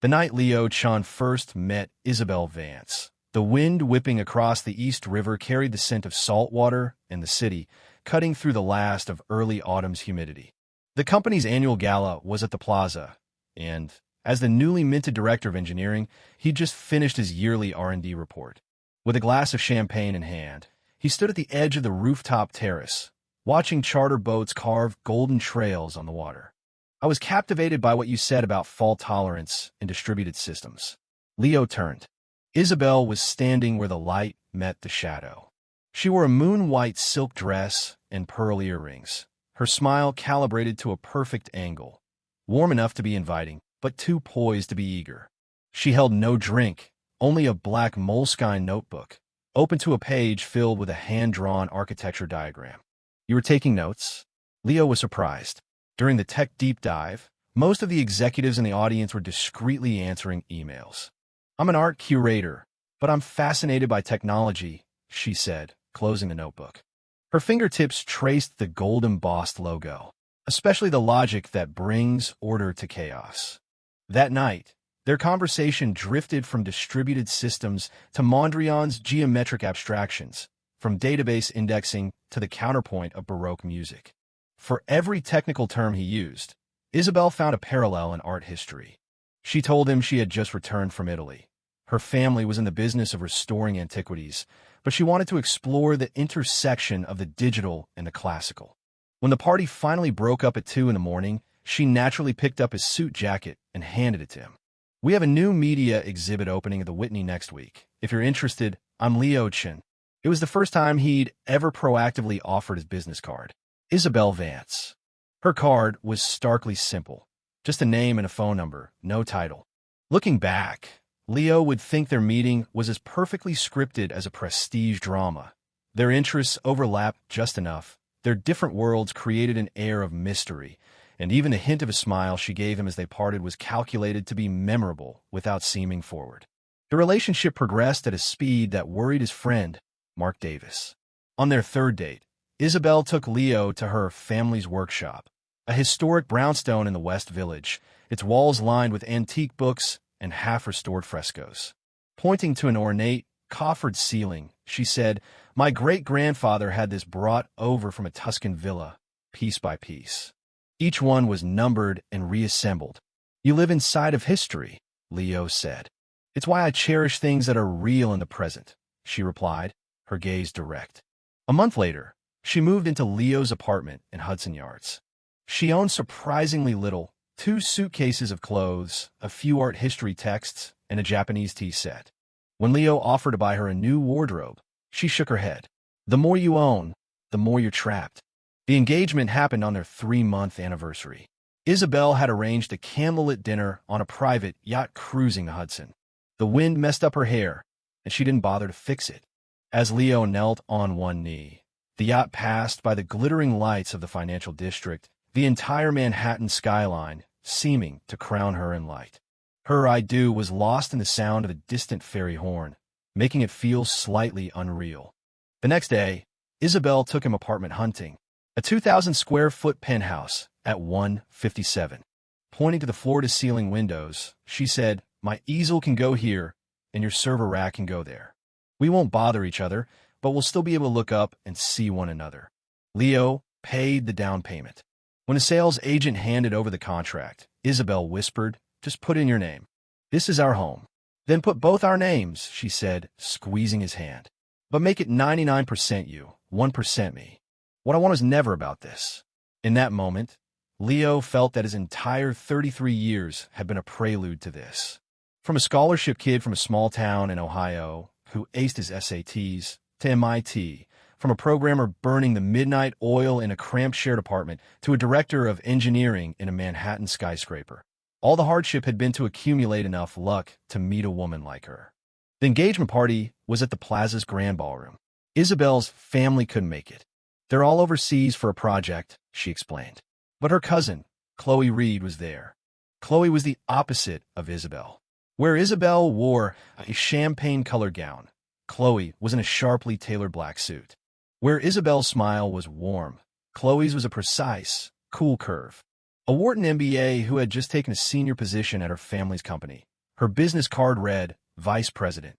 The night Leo Chan first met Isabel Vance. The wind whipping across the East River carried the scent of salt water in the city, cutting through the last of early autumn's humidity. The company's annual gala was at the plaza, and, as the newly minted director of engineering, he'd just finished his yearly R&D report. With a glass of champagne in hand, he stood at the edge of the rooftop terrace, watching charter boats carve golden trails on the water. "I was captivated by what you said about fault tolerance in distributed systems." Leo turned. Isabel was standing where the light met the shadow. She wore a moon-white silk dress and pearl earrings, her smile calibrated to a perfect angle, warm enough to be inviting, but too poised to be eager. She held no drink, only a black moleskine notebook, open to a page filled with a hand-drawn architecture diagram. "You were taking notes?" Leo was surprised. During the tech deep dive, most of the executives in the audience were discreetly answering emails. "I'm an art curator, but I'm fascinated by technology," she said, closing the notebook. Her fingertips traced the gold-embossed logo, especially the logic that brings order to chaos. That night, their conversation drifted from distributed systems to Mondrian's geometric abstractions, from database indexing to the counterpoint of Baroque music. For every technical term he used, Isabel found a parallel in art history. She told him she had just returned from Italy. Her family was in the business of restoring antiquities, but she wanted to explore the intersection of the digital and the classical. When the party finally broke up at 2 in the morning, she naturally picked up his suit jacket and handed it to him. "We have a new media exhibit opening at the Whitney next week. If you're interested, I'm Leo Chin." It was the first time he'd ever proactively offered his business card. Isabel Vance. Her card was starkly simple. Just a name and a phone number, no title. Looking back, Leo would think their meeting was as perfectly scripted as a prestige drama. Their interests overlapped just enough. Their different worlds created an air of mystery, and even the hint of a smile she gave him as they parted was calculated to be memorable without seeming forward. The relationship progressed at a speed that worried his friend, Mark Davis. On their third date, Isabel took Leo to her family's workshop, a historic brownstone in the West Village, its walls lined with antique books and half-restored frescoes. Pointing to an ornate, coffered ceiling, she said, "My great-grandfather had this brought over from a Tuscan villa, piece by piece. Each one was numbered and reassembled." "You live inside of history," Leo said. "It's why I cherish things that are real in the present," she replied, her gaze direct. A month later, she moved into Leo's apartment in Hudson Yards. She owned surprisingly little: 2 suitcases of clothes, a few art history texts, and a Japanese tea set. When Leo offered to buy her a new wardrobe, she shook her head. "The more you own, the more you're trapped." The engagement happened on their 3-month anniversary. Isabel had arranged a candlelit dinner on a private yacht cruising the Hudson. The wind messed up her hair, and she didn't bother to fix it. As Leo knelt on one knee, the yacht passed by the glittering lights of the financial district, the entire Manhattan skyline seeming to crown her in light. Her "I do" was lost in the sound of a distant ferry horn, making it feel slightly unreal. The next day, Isabel took him apartment hunting, a 2,000-square-foot penthouse at 157. Pointing to the floor-to-ceiling windows, she said, "My easel can go here, and your server rack can go there. We won't bother each other, but we'll still be able to look up and see one another." Leo paid the down payment. When a sales agent handed over the contract, Isabel whispered, "Just put in your name. This is our home." "Then put both our names," she said, squeezing his hand. "But make it 99% you, 1% me. What I want is never about this." In that moment, Leo felt that his entire 33 years had been a prelude to this. From a scholarship kid from a small town in Ohio who aced his SATs, to MIT, from a programmer burning the midnight oil in a cramped shared apartment to a director of engineering in a Manhattan skyscraper. All the hardship had been to accumulate enough luck to meet a woman like her. The engagement party was at the plaza's grand ballroom. Isabel's family couldn't make it. "They're all overseas for a project," she explained. But her cousin, Chloe Reed, was there. Chloe was the opposite of Isabel. Where Isabel wore a champagne-colored gown, Chloe was in a sharply tailored black suit. Where Isabel's smile was warm, Chloe's was a precise, cool curve. a Wharton MBA who had just taken a senior position at her family's company. Her business card read, Vice President.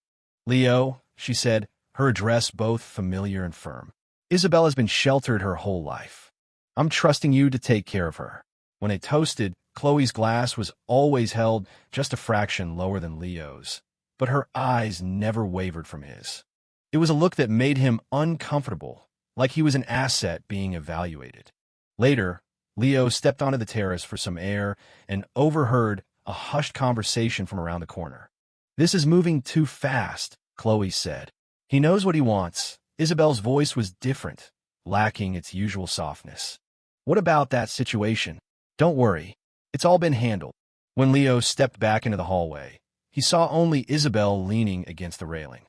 Leo, she said, her address both familiar and firm. Isabel has been sheltered her whole life. I'm trusting you to take care of her. When they toasted, Chloe's glass was always held just a fraction lower than Leo's, but her eyes never wavered from his. It was a look that made him uncomfortable, like he was an asset being evaluated. Later, Leo stepped onto the terrace for some air and overheard a hushed conversation from around the corner. This is moving too fast, Chloe said. He knows what he wants. Isabel's voice was different, lacking its usual softness. What about that situation? Don't worry. It's all been handled. When Leo stepped back into the hallway, he saw only Isabel leaning against the railing.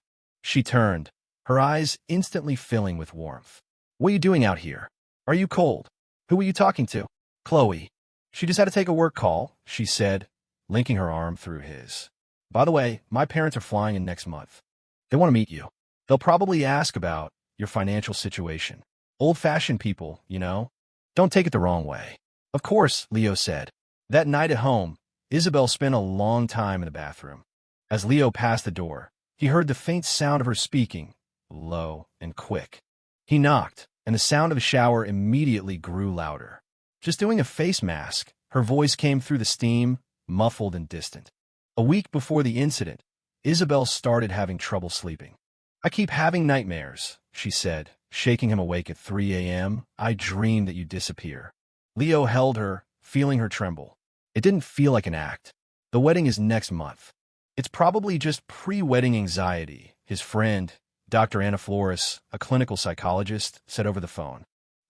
She turned, her eyes instantly filling with warmth. What are you doing out here? Are you cold? Who were you talking to? Chloe. She just had to take a work call, she said, linking her arm through his. By the way, my parents are flying in next month. They want to meet you. They'll probably ask about your financial situation. Old-fashioned people, you know? Don't take it the wrong way. Of course, Leo said. That night at home, Isabel spent a long time in the bathroom. As Leo passed the door, he heard the faint sound of her speaking, low and quick. He knocked, and the sound of the shower immediately grew louder. Just doing a face mask, her voice came through the steam, muffled and distant. A week before the incident, Isabel started having trouble sleeping. I keep having nightmares, she said, shaking him awake at 3 a.m. I dream that you disappear. Leo held her, feeling her tremble. It didn't feel like an act. The wedding is next month. It's probably just pre-wedding anxiety, his friend, Dr. Anna Flores, a clinical psychologist, said over the phone.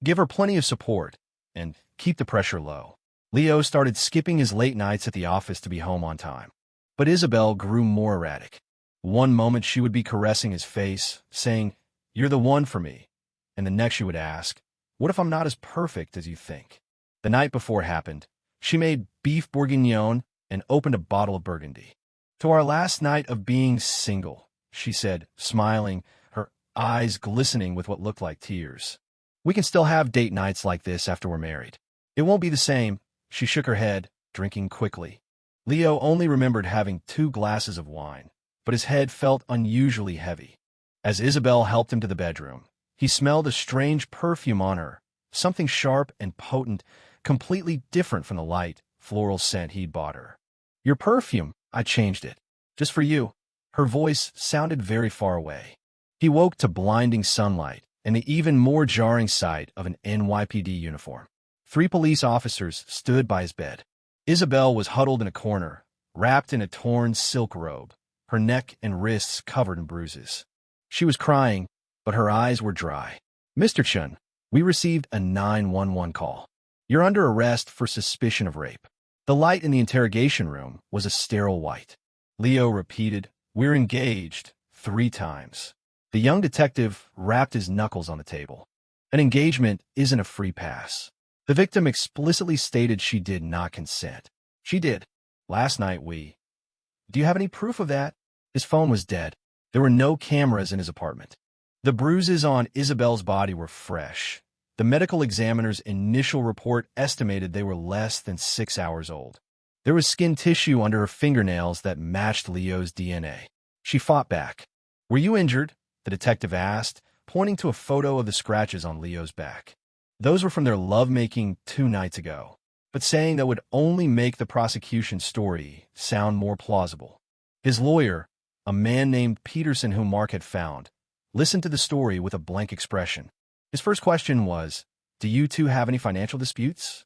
Give her plenty of support, and keep the pressure low. Leo started skipping his late nights at the office to be home on time. But Isabel grew more erratic. One moment she would be caressing his face, saying, You're the one for me. And the next she would ask, What if I'm not as perfect as you think? The night before happened, she made beef bourguignon and opened a bottle of Burgundy. To our last night of being single, she said, smiling, her eyes glistening with what looked like tears. We can still have date nights like this after we're married. It won't be the same. She shook her head, drinking quickly. Leo only remembered having 2 glasses of wine, but his head felt unusually heavy. As Isabel helped him to the bedroom, he smelled a strange perfume on her, something sharp and potent, completely different from the light, floral scent he'd bought her. Your perfume, I changed it. Just for you. Her voice sounded very far away. He woke to blinding sunlight and the even more jarring sight of an NYPD uniform. 3 police officers stood by his bed. Isabel was huddled in a corner, wrapped in a torn silk robe, her neck and wrists covered in bruises. She was crying, but her eyes were dry. Mr. Chun, we received a 911 call. You're under arrest for suspicion of rape. The light in the interrogation room was a sterile white. Leo repeated, We're engaged, 3 times. The young detective rapped his knuckles on the table. An engagement isn't a free pass. The victim explicitly stated she did not consent. She did. Last night Do you have any proof of that? His phone was dead. There were no cameras in his apartment. The bruises on Isabel's body were fresh. The medical examiner's initial report estimated they were less than 6 hours old. There was skin tissue under her fingernails that matched Leo's DNA. She fought back. Were you injured? The detective asked, pointing to a photo of the scratches on Leo's back. Those were from their lovemaking 2 nights ago, but saying that would only make the prosecution's story sound more plausible. His lawyer, a man named Peterson whom Mark had found, listened to the story with a blank expression. His first question was, Do you two have any financial disputes?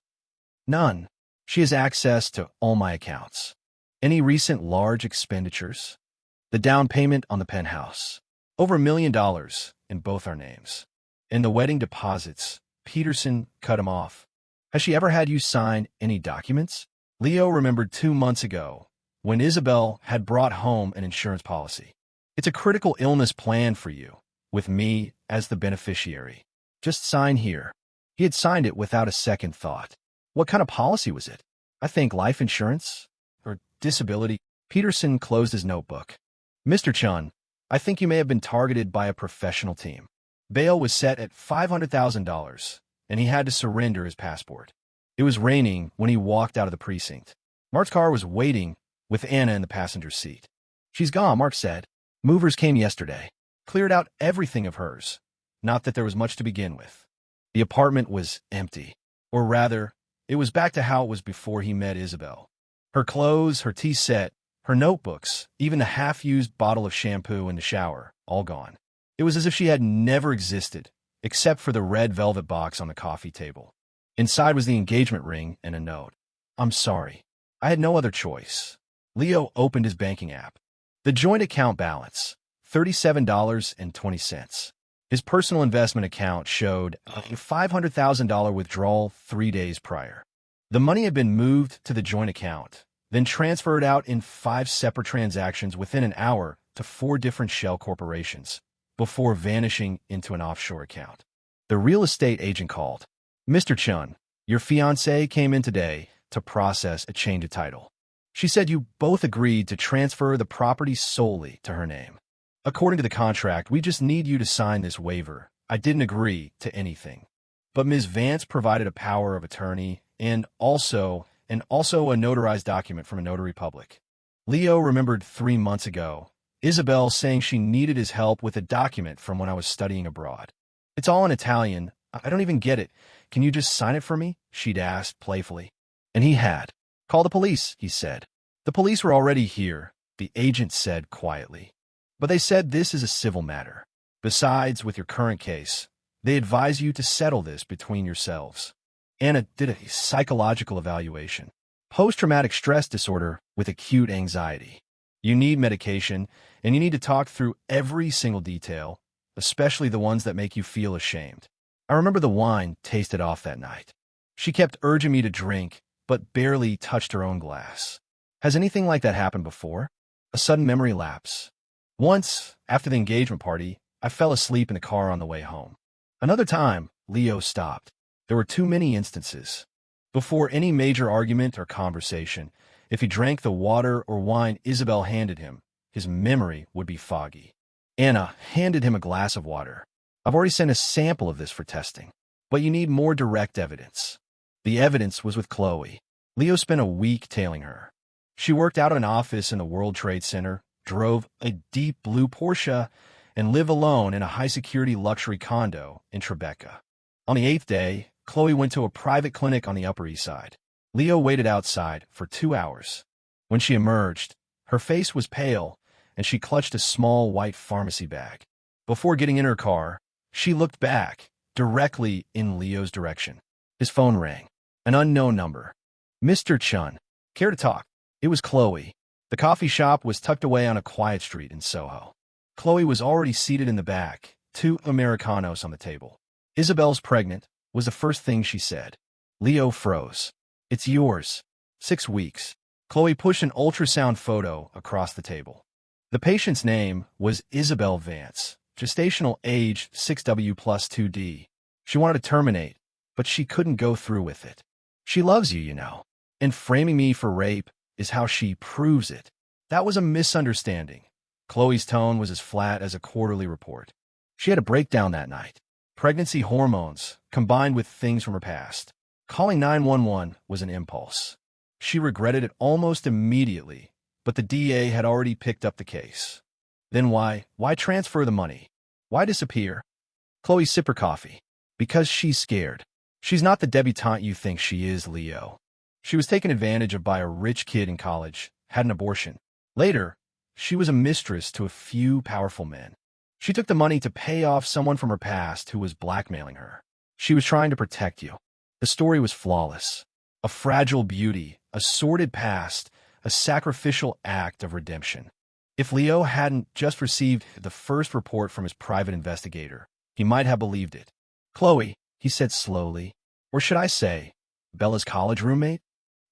None. She has access to all my accounts. Any recent large expenditures? The down payment on the penthouse. Over $1 million in both our names. And the wedding deposits. Peterson cut him off. Has she ever had you sign any documents? Leo remembered 2 months ago, when Isabel had brought home an insurance policy. It's a critical illness plan for you, with me as the beneficiary. Just sign here. He had signed it without a second thought. What kind of policy was it? I think life insurance? Or disability? Peterson closed his notebook. Mr. Chun, I think you may have been targeted by a professional team. Bail was set at $500,000, and he had to surrender his passport. It was raining when he walked out of the precinct. Mark's car was waiting with Anna in the passenger seat. "She's gone," Mark said. "Movers came yesterday. Cleared out everything of hers. Not that there was much to begin with." The apartment was empty. Or rather, it was back to how it was before he met Isabel. Her clothes, her tea set, her notebooks, even the half-used bottle of shampoo in the shower, all gone. It was as if she had never existed, except for the red velvet box on the coffee table. Inside was the engagement ring and a note. "I'm sorry. I had no other choice." Leo opened his banking app. The joint account balance, $37.20. His personal investment account showed a $500,000 withdrawal 3 days prior. The money had been moved to the joint account, then transferred out in 5 separate transactions within an hour to 4 different shell corporations, before vanishing into an offshore account. The real estate agent called. "Mr. Chun, your fiancée came in today to process a change of title. She said you both agreed to transfer the property solely to her name. According to the contract, we just need you to sign this waiver. I didn't agree to anything. But Ms. Vance provided a power of attorney and also a notarized document from a notary public." Leo remembered 3 months ago, Isabel saying she needed his help with a document from when I was studying abroad. "It's all in Italian. I don't even get it. Can you just sign it for me?" she'd asked playfully. And he had. "Call the police," he said. "The police were already here," the agent said quietly. "But they said this is a civil matter. Besides, with your current case, they advise you to settle this between yourselves." Anna did a psychological evaluation. Post-traumatic stress disorder with acute anxiety. You need medication, and you need to talk through every single detail, especially the ones that make you feel ashamed. I remember the wine tasted off that night. She kept urging me to drink, but barely touched her own glass. Has anything like that happened before? A sudden memory lapse. Once, after the engagement party, I fell asleep in the car on the way home. Another time, Leo stopped. There were too many instances. Before any major argument or conversation, if he drank the water or wine Isabel handed him, his memory would be foggy. Anna handed him a glass of water. "I've already sent a sample of this for testing, but you need more direct evidence." The evidence was with Chloe. Leo spent a week tailing her. She worked out of an office in the World Trade Center, drove a deep blue Porsche, and lived alone in a high-security luxury condo in Tribeca. On the 8th day, Chloe went to a private clinic on the Upper East Side. Leo waited outside for 2 hours. When she emerged, her face was pale, and she clutched a small white pharmacy bag. Before getting in her car, she looked back, directly in Leo's direction. His phone rang. An unknown number. "Mr. Chun, care to talk?" It was Chloe. The coffee shop was tucked away on a quiet street in Soho. Chloe was already seated in the back, 2 Americanos on the table. "Isabel's pregnant," was the first thing she said. Leo froze. "It's yours. 6 weeks." Chloe pushed an ultrasound photo across the table. The patient's name was Isabel Vance, gestational age 6W+2D. She wanted to terminate, but she couldn't go through with it. "She loves you, you know. And framing me for rape is how she proves it." That was a misunderstanding. Chloe's tone was as flat as a quarterly report. She had a breakdown that night. Pregnancy hormones, combined with things from her past. Calling 911 was an impulse. She regretted it almost immediately, but the DA had already picked up the case. Then why transfer the money? Why disappear? Chloe sipped her coffee. "Because she's scared. She's not the debutante you think she is, Leo. She was taken advantage of by a rich kid in college, had an abortion. Later, she was a mistress to a few powerful men. She took the money to pay off someone from her past who was blackmailing her. She was trying to protect you. The story was flawless. A fragile beauty, a sordid past, a sacrificial act of redemption. If Leo hadn't just received the first report from his private investigator, he might have believed it. "Chloe," he said slowly, or should I say, Bella's college roommate?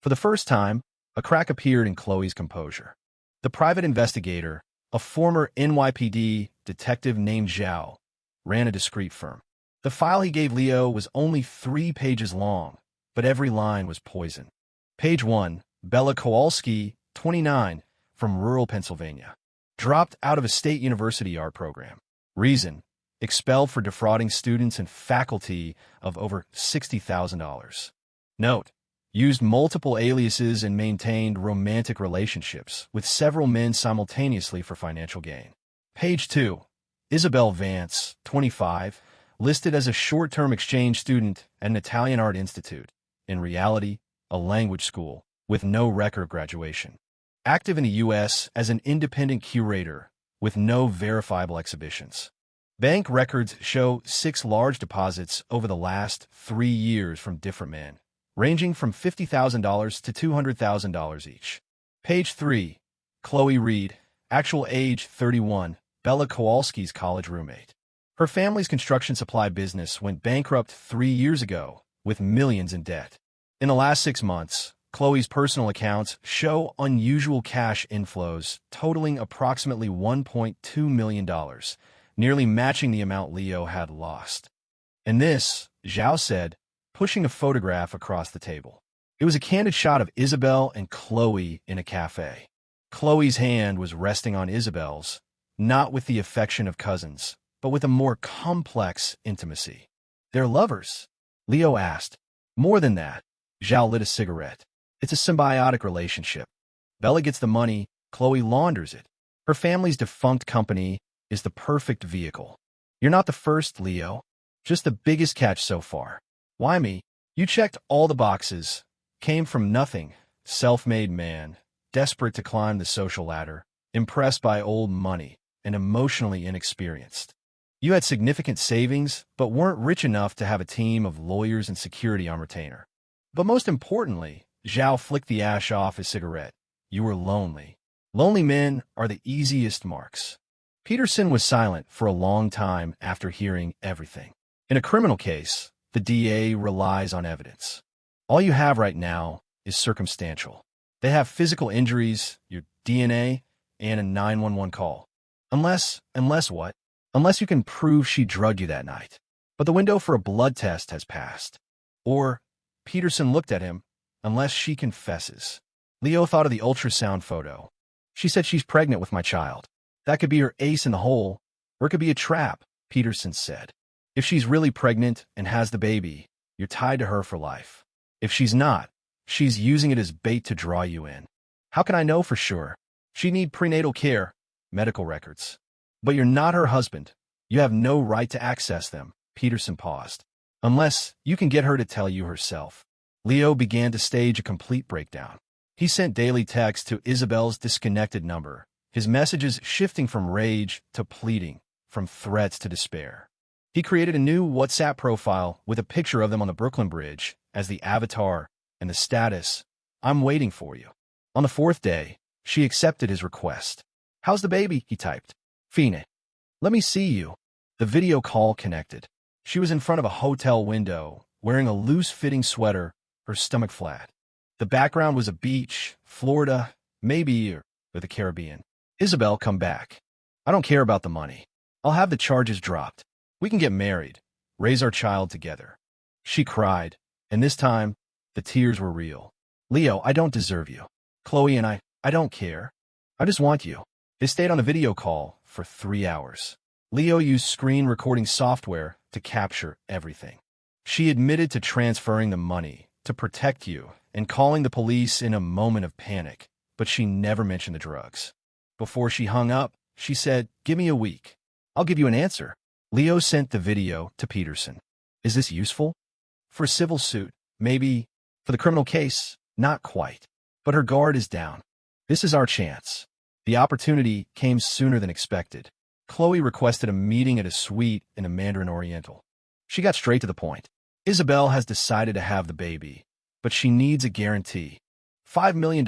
For the first time, a crack appeared in Chloe's composure. The private investigator, a former NYPD detective named Zhao, ran a discreet firm. The file he gave Leo was only 3 pages long, but every line was poison. Page 1, Bella Kowalski, 29, from rural Pennsylvania. Dropped out of a state university art program. Reason: expelled for defrauding students and faculty of over $60,000. Note: used multiple aliases and maintained romantic relationships with several men simultaneously for financial gain. Page 2. Isabel Vance, 25, listed as a short-term exchange student at an Italian art institute, in reality, a language school, with no record of graduation. Active in the U.S. as an independent curator, with no verifiable exhibitions. Bank records show 6 large deposits over the last 3 years from different men, ranging from $50,000 to $200,000 each. Page 3. Chloe Reed, actual age 31, Bella Kowalski's college roommate. Her family's construction supply business went bankrupt 3 years ago, with millions in debt. In the last 6 months, Chloe's personal accounts show unusual cash inflows totaling approximately $1.2 million, nearly matching the amount Leo had lost. And this, Zhao said, pushing a photograph across the table. It was a candid shot of Isabel and Chloe in a cafe. Chloe's hand was resting on Isabel's, not with the affection of cousins, but with a more complex intimacy. "They're lovers?" Leo asked. "More than that." Zhao lit a cigarette. "It's a symbiotic relationship. Bella gets the money, Chloe launders it. Her family's defunct company is the perfect vehicle. You're not the first, Leo. Just the biggest catch so far. Why me? You checked all the boxes. Came from nothing. Self-made man. Desperate to climb the social ladder. Impressed by old money. And emotionally inexperienced. You had significant savings, but weren't rich enough to have a team of lawyers and security on retainer. But most importantly," Zhao flicked the ash off his cigarette, "you were lonely. Lonely men are the easiest marks." Peterson was silent for a long time after hearing everything. In a criminal case, the DA relies on evidence. All you have right now is circumstantial. They have physical injuries, your DNA, and a 911 call. Unless what? Unless you can prove she drugged you that night. But the window for a blood test has passed. Or, Peterson looked at him, unless she confesses. Leo thought of the ultrasound photo. "She said she's pregnant with my child. That could be her ace in the hole, or it could be a trap," Peterson said. "If she's really pregnant and has the baby, you're tied to her for life. If she's not, she's using it as bait to draw you in. How can I know for sure? She'd need prenatal care, medical records. But you're not her husband. You have no right to access them." Peterson paused. "Unless you can get her to tell you herself." Leo began to stage a complete breakdown. He sent daily texts to Isabel's disconnected number, his messages shifting from rage to pleading, from threats to despair. He created a new WhatsApp profile with a picture of them on the Brooklyn Bridge as the avatar and the status, "I'm waiting for you." On the 4th day, she accepted his request. "How's the baby?" he typed. "Fine. Let me see you." The video call connected. She was in front of a hotel window, wearing a loose-fitting sweater, her stomach flat. The background was a beach, Florida, maybe, or the Caribbean. "Isabel, come back. I don't care about the money. I'll have the charges dropped. We can get married, raise our child together." She cried, and this time, the tears were real. "Leo, I don't deserve you. Chloe and I don't care. I just want you." They stayed on a video call for 3 hours. Leo used screen recording software to capture everything. She admitted to transferring the money, to protect you, and calling the police in a moment of panic, but she never mentioned the drugs. Before she hung up, she said, "Give me a week. I'll give you an answer." Leo sent the video to Peterson. "Is this useful? For a civil suit, maybe. For the criminal case, not quite. But her guard is down. This is our chance." The opportunity came sooner than expected. Chloe requested a meeting at a suite in a Mandarin Oriental. She got straight to the point. Isabel has decided to have the baby, but she needs a guarantee. $5 million,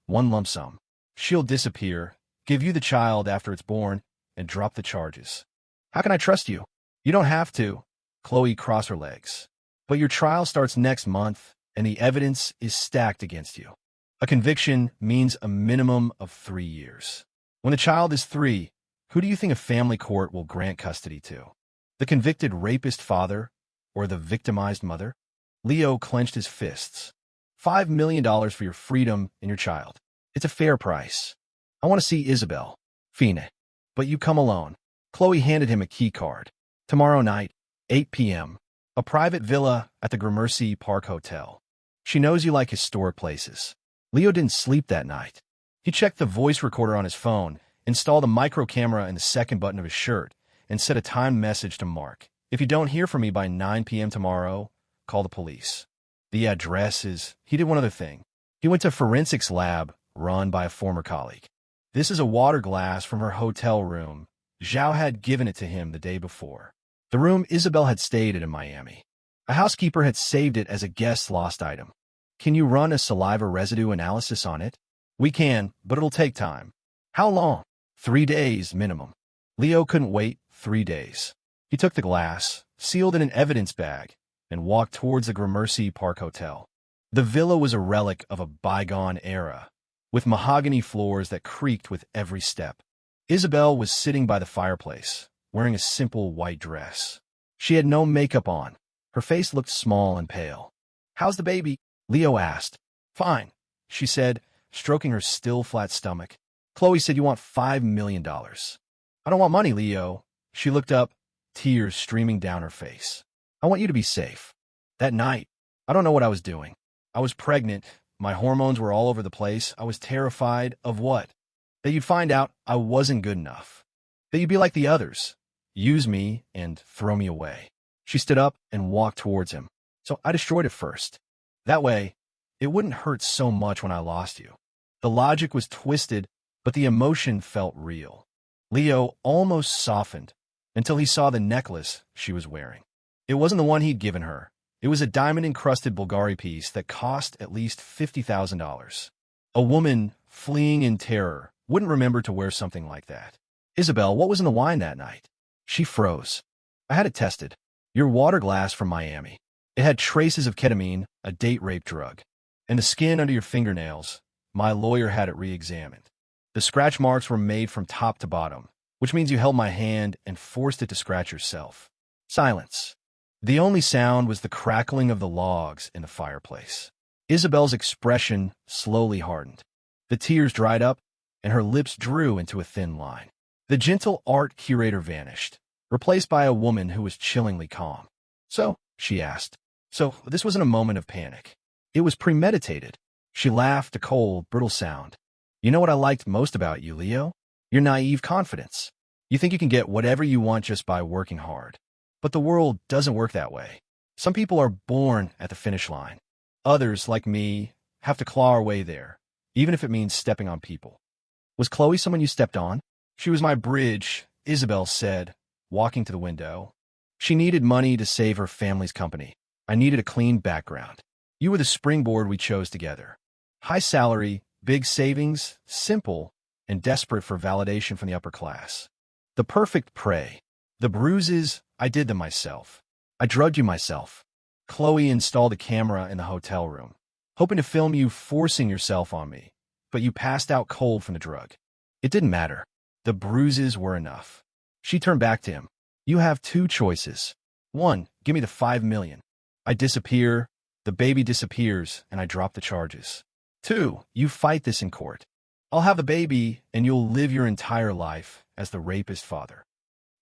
one lump sum. She'll disappear, give you the child after it's born, and drop the charges. "How can I trust you?" "You don't have to." Chloe crossed her legs. "But your trial starts next month, and the evidence is stacked against you. A conviction means a minimum of 3 years. When the child is 3, who do you think a family court will grant custody to? The convicted rapist father or the victimized mother?" Leo clenched his fists. $5 million for your freedom and your child. It's a fair price. I want to see Isabel. Fine. But you come alone. Chloe handed him a key card. "Tomorrow night, 8 p.m. A private villa at the Gramercy Park Hotel. She knows you like historic places. Leo didn't sleep that night. He checked the voice recorder on his phone, installed a micro camera in the second button of his shirt, and set a timed message to Mark. If you don't hear from me by 9 p.m. tomorrow, call the police. The address is... He did one other thing. He went to a forensics lab run by a former colleague. This is a water glass from her hotel room. Zhao had given it to him the day before. The room Isabel had stayed at in Miami. A housekeeper had saved it as a guest's lost item. Can you run a saliva residue analysis on it? We can, but it'll take time. How long? 3 days minimum. Leo couldn't wait 3 days. He took the glass, sealed in an evidence bag, and walked towards the Gramercy Park Hotel. The villa was a relic of a bygone era, with mahogany floors that creaked with every step. Isabel was sitting by the fireplace, wearing a simple white dress. She had no makeup on. Her face looked small and pale. "How's the baby?" Leo asked. "Fine," she said, stroking her still flat stomach. "Chloe said you want $5 million. I don't want money, Leo." She looked up, tears streaming down her face. "I want you to be safe." That night, I don't know what I was doing. I was pregnant. My hormones were all over the place. I was terrified of what? That you'd find out I wasn't good enough. That you'd be like the others, use me and throw me away. She stood up and walked towards him. So I destroyed it first. That way, it wouldn't hurt so much when I lost you. The logic was twisted, but the emotion felt real. Leo almost softened until he saw the necklace she was wearing. It wasn't the one he'd given her. It was a diamond-encrusted Bulgari piece that cost at least $50,000. A woman, fleeing in terror, wouldn't remember to wear something like that. "Isabel, what was in the wine that night?" She froze. "I had it tested. Your water glass from Miami. It had traces of ketamine, a date rape drug. And the skin under your fingernails, my lawyer had it re-examined. The scratch marks were made from top to bottom, which means you held my hand and forced it to scratch yourself." Silence. The only sound was the crackling of the logs in the fireplace. Isabel's expression slowly hardened. The tears dried up, and her lips drew into a thin line. The gentle art curator vanished, replaced by a woman who was chillingly calm. "So," she asked. "So, this wasn't a moment of panic. It was premeditated." She laughed, a cold, brittle sound. "You know what I liked most about you, Leo? Your naive confidence. You think you can get whatever you want just by working hard. But the world doesn't work that way. Some people are born at the finish line. Others, like me, have to claw our way there, even if it means stepping on people." "Was Chloe someone you stepped on?" "She was my bridge," Isabel said, walking to the window. "She needed money to save her family's company. I needed a clean background. You were the springboard we chose together. High salary, big savings, simple, and desperate for validation from the upper class. The perfect prey. The bruises, I did them myself. I drugged you myself. Chloe installed a camera in the hotel room, hoping to film you forcing yourself on me, but you passed out cold from the drug. It didn't matter. The bruises were enough." She turned back to him. "You have 2 choices. 1, give me the $5 million. I disappear, the baby disappears, and I drop the charges. 2, you fight this in court. I'll have the baby, and you'll live your entire life as the rapist father.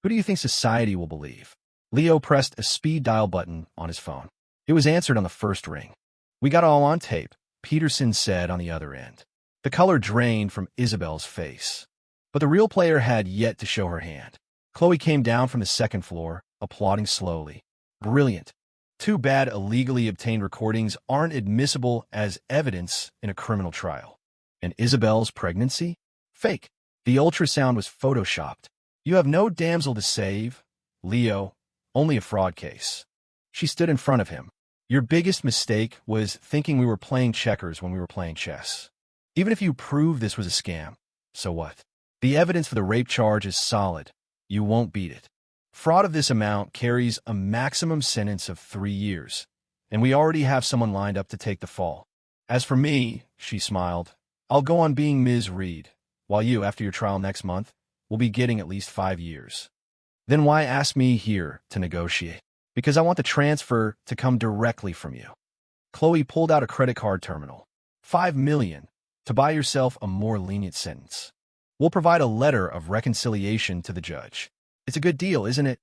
Who do you think society will believe?" Leo pressed a speed dial button on his phone. It was answered on the first ring. "We got it all on tape," Peterson said on the other end. The color drained from Isabel's face. But the real player had yet to show her hand. Chloe came down from the second floor, applauding slowly. "Brilliant. Too bad illegally obtained recordings aren't admissible as evidence in a criminal trial. And Isabel's pregnancy? Fake. The ultrasound was photoshopped. You have no damsel to save, Leo, only a fraud case." She stood in front of him. "Your biggest mistake was thinking we were playing checkers when we were playing chess. Even if you prove this was a scam, so what? The evidence for the rape charge is solid. You won't beat it. Fraud of this amount carries a maximum sentence of 3 years, and we already have someone lined up to take the fall. As for me," she smiled, "I'll go on being Ms. Reed, while you, after your trial next month, will be getting at least 5 years. Then why ask me here to negotiate? Because I want the transfer to come directly from you." Chloe pulled out a credit card terminal. $5 million to buy yourself a more lenient sentence. We'll provide a letter of reconciliation to the judge. It's a good deal, isn't it?"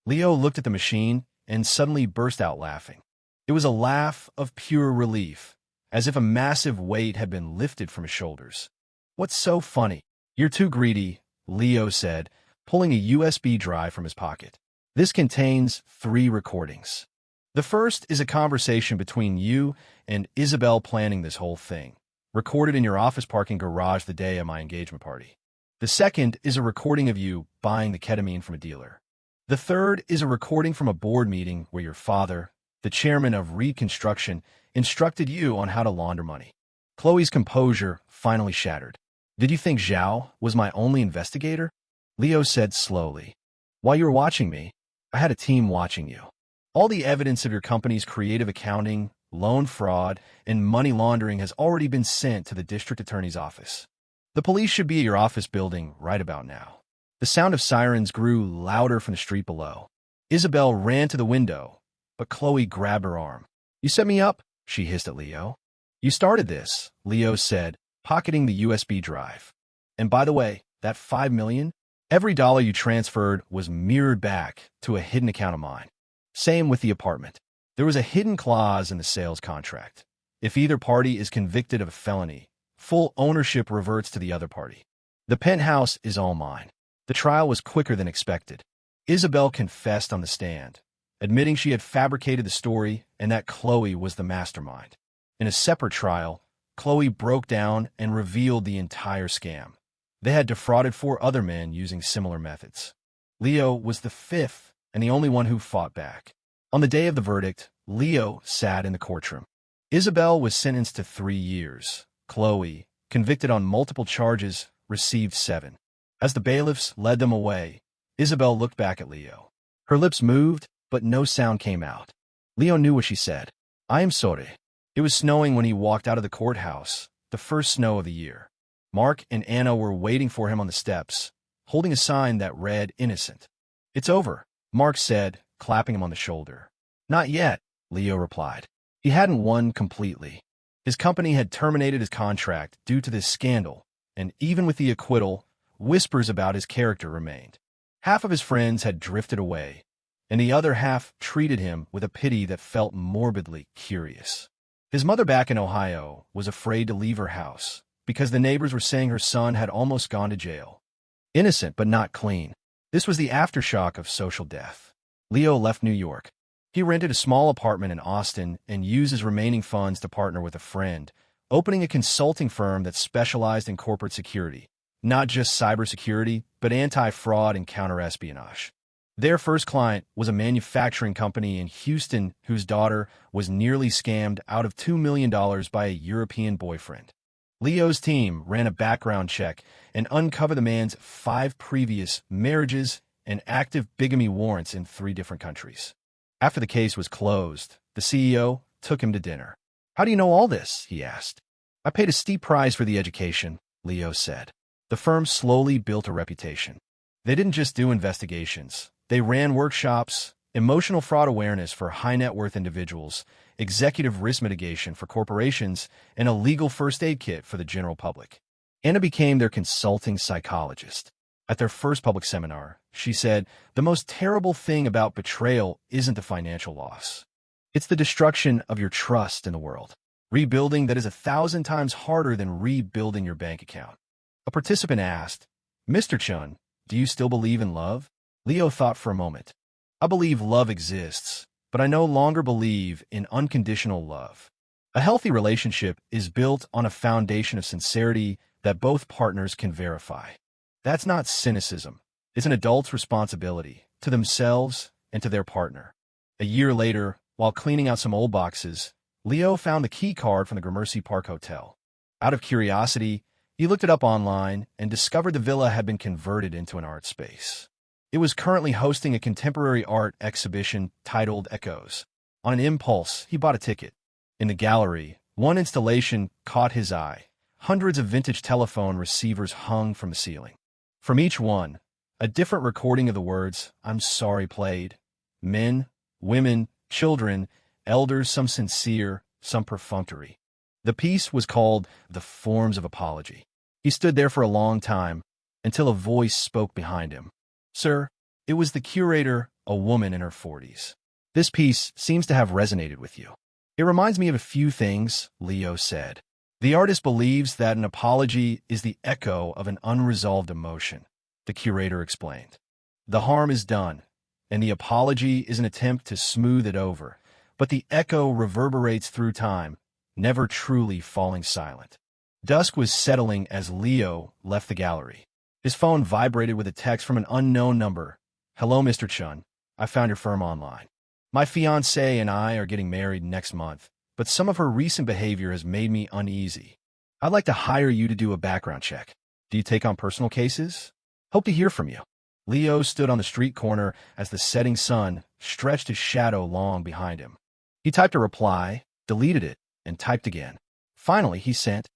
Leo looked at the machine and suddenly burst out laughing. It was a laugh of pure relief, as if a massive weight had been lifted from his shoulders. "What's so funny? You're too greedy," Leo said, pulling a USB drive from his pocket. "This contains 3 recordings. The first is a conversation between you and Isabel planning this whole thing, recorded in your office parking garage the day of my engagement party. The second is a recording of you buying the ketamine from a dealer. The third is a recording from a board meeting where your father, the chairman of Reed Construction, instructed you on how to launder money." Chloe's composure finally shattered. "Did you think Zhao was my only investigator?" Leo said slowly. "While you were watching me, I had a team watching you. All the evidence of your company's creative accounting, loan fraud, and money laundering has already been sent to the district attorney's office. The police should be at your office building right about now." The sound of sirens grew louder from the street below. Isabel ran to the window, but Chloe grabbed her arm. "You set me up," she hissed at Leo. "You started this," Leo said, pocketing the USB drive. "And by the way, that $5 million, every dollar you transferred was mirrored back to a hidden account of mine. Same with the apartment. There was a hidden clause in the sales contract. If either party is convicted of a felony, full ownership reverts to the other party. The penthouse is all mine." The trial was quicker than expected. Isabel confessed on the stand, admitting she had fabricated the story and that Chloe was the mastermind. In a separate trial, Chloe broke down and revealed the entire scam. They had defrauded 4 other men using similar methods. Leo was the 5th and the only one who fought back. On the day of the verdict, Leo sat in the courtroom. Isabel was sentenced to 3 years. Chloe, convicted on multiple charges, received 7. As the bailiffs led them away, Isabel looked back at Leo. Her lips moved, but no sound came out. Leo knew what she said. "I am sorry." It was snowing when he walked out of the courthouse, the first snow of the year. Mark and Anna were waiting for him on the steps, holding a sign that read "Innocent." "It's over," Mark said, clapping him on the shoulder. "Not yet," Leo replied. He hadn't won completely. His company had terminated his contract due to this scandal, and even with the acquittal, whispers about his character remained. Half of his friends had drifted away, and the other half treated him with a pity that felt morbidly curious. His mother back in Ohio was afraid to leave her house because the neighbors were saying her son had almost gone to jail. Innocent but not clean. This was the aftershock of social death. Leo left New York. He rented a small apartment in Austin and used his remaining funds to partner with a friend, opening a consulting firm that specialized in corporate security. Not just cybersecurity, but anti-fraud and counter-espionage. Their first client was a manufacturing company in Houston whose daughter was nearly scammed out of $2 million by a European boyfriend. Leo's team ran a background check and uncovered the man's 5 previous marriages and active bigamy warrants in 3 different countries. After the case was closed, the CEO took him to dinner. "How do you know all this?" he asked. "I paid a steep price for the education," Leo said. The firm slowly built a reputation. They didn't just do investigations. They ran workshops, emotional fraud awareness for high-net-worth individuals, executive risk mitigation for corporations, and a legal first aid kit for the general public. Anna became their consulting psychologist. At their first public seminar, she said, "The most terrible thing about betrayal isn't the financial loss. It's the destruction of your trust in the world. Rebuilding that is 1,000 times harder than rebuilding your bank account." A participant asked, "Mr. Chun, do you still believe in love?" Leo thought for a moment. "I believe love exists, but I no longer believe in unconditional love. A healthy relationship is built on a foundation of sincerity that both partners can verify. That's not cynicism. It's an adult's responsibility to themselves and to their partner." A year later, while cleaning out some old boxes, Leo found the key card from the Gramercy Park Hotel. Out of curiosity, he looked it up online and discovered the villa had been converted into an art space. It was currently hosting a contemporary art exhibition titled Echoes. On an impulse, he bought a ticket. In the gallery, one installation caught his eye. Hundreds of vintage telephone receivers hung from the ceiling. From each one, a different recording of the words, "I'm sorry" played. Men, women, children, elders, some sincere, some perfunctory. The piece was called "The Forms of Apology." He stood there for a long time, until a voice spoke behind him. "Sir," it was the curator, a woman in her 40s. This piece seems to have resonated with you. It reminds me of a few things, Leo said. The artist believes that an apology is the echo of an unresolved emotion, the curator explained. The harm is done, and the apology is an attempt to smooth it over, but the echo reverberates through time, never truly falling silent. Dusk was settling as Leo left the gallery. His phone vibrated with a text from an unknown number. "Hello, Mr. Chun. I found your firm online. My fiancée and I are getting married next month, but some of her recent behavior has made me uneasy. I'd like to hire you to do a background check. Do you take on personal cases? Hope to hear from you." Leo stood on the street corner as the setting sun stretched his shadow long behind him. He typed a reply, deleted it, and typed again. Finally, he sent,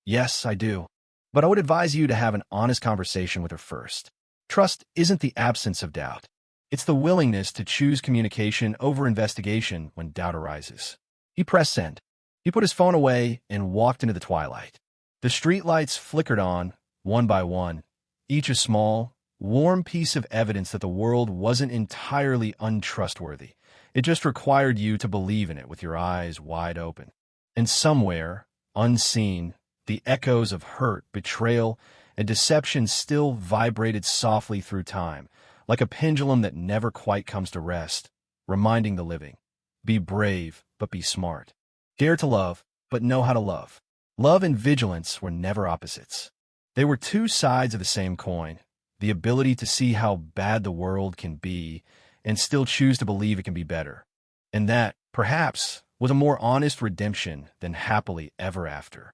"Yes, I do. But I would advise you to have an honest conversation with her first. Trust isn't the absence of doubt. It's the willingness to choose communication over investigation when doubt arises." He pressed send. He put his phone away and walked into the twilight. The streetlights flickered on, one by one, each a small, warm piece of evidence that the world wasn't entirely untrustworthy. It just required you to believe in it with your eyes wide open. And somewhere, unseen, the echoes of hurt, betrayal, and deception still vibrated softly through time, like a pendulum that never quite comes to rest, reminding the living, be brave, but be smart. Dare to love, but know how to love. Love and vigilance were never opposites. They were two sides of the same coin, the ability to see how bad the world can be and still choose to believe it can be better. And that, perhaps, was a more honest redemption than happily ever after.